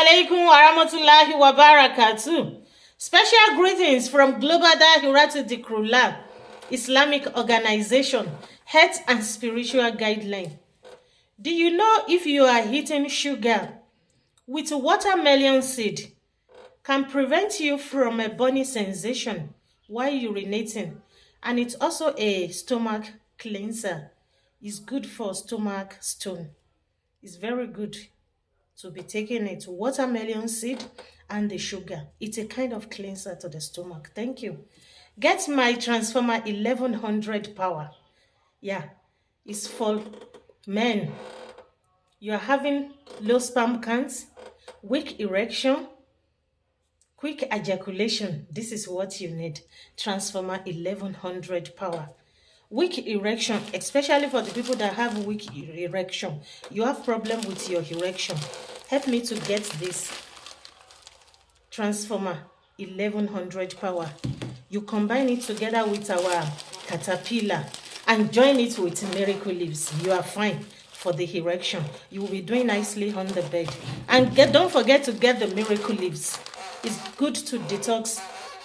alaikum wa rahmatullahi wa barakatuh. Special greetings from Global Dahiratu Dhikrlahi, Islamic Organization, Health and Spiritual Guideline. Do you know if you are eating sugar with watermelon seed can prevent you from a burning sensation while urinating, and it's also a stomach cleanser. It's good for stomach stone. It's very good to be taking it. Watermelon seed and the sugar. It's a kind of cleanser to the stomach. Thank you. Get my transformer 1100 power. Yeah, it's for men. You are having low sperm count, weak erection, quick ejaculation. This is what you need. Transformer 1100 power. Weak erection, especially for the people that have weak erection. You have problem with your erection. Help me to get this transformer 1100 power. You combine it together with our caterpillar and join it with miracle leaves. You are fine for the erection. You will be doing nicely on the bed. And don't forget to get the miracle leaves. It's good to detox.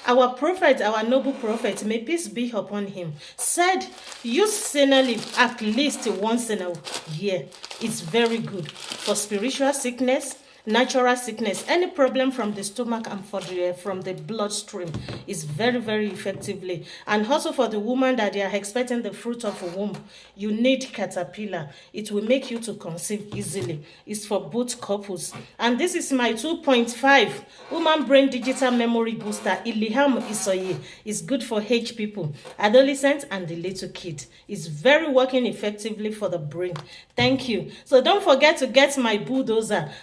Our prophet, our noble prophet, may peace be upon him, said, use senna leaf at least once in a year. It's very good for spiritual sickness, natural sickness, any problem from the stomach and from the bloodstream is very, very effectively. And also for the woman that they are expecting the fruit of a womb, you need caterpillar. It will make you to conceive easily. It's for both couples. And this is my 2.5 woman brain digital memory booster. Iliham Isoye is good for age people, adolescents, and the little kid. It's very working effectively for the brain. Thank you. So don't forget to get my bulldozer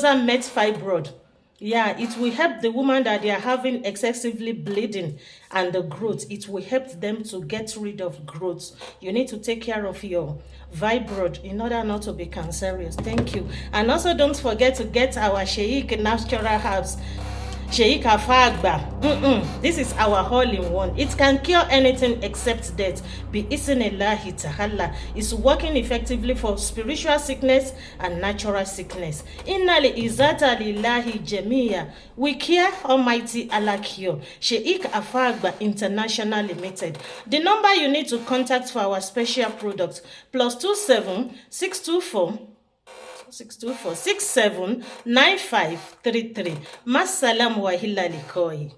met fibroid. Yeah, it will help the woman that they are having excessively bleeding and the growth. It will help them to get rid of growth. You need to take care of your fibroid in order not to be cancerous. Thank you. And also don't forget to get our Sheikh natural herbs. Sheikh Afagba. This is our all-in-one. It can cure anything except death. Bi-isnillahi ta'ala. It's working effectively for spiritual sickness and natural sickness. Inna li-izzata lillahi jamiya. We care Almighty Allah cure. Sheikh Afagba International Limited. The number you need to contact for our special products +27 624 624 679533. Masalam wa hilla likoi.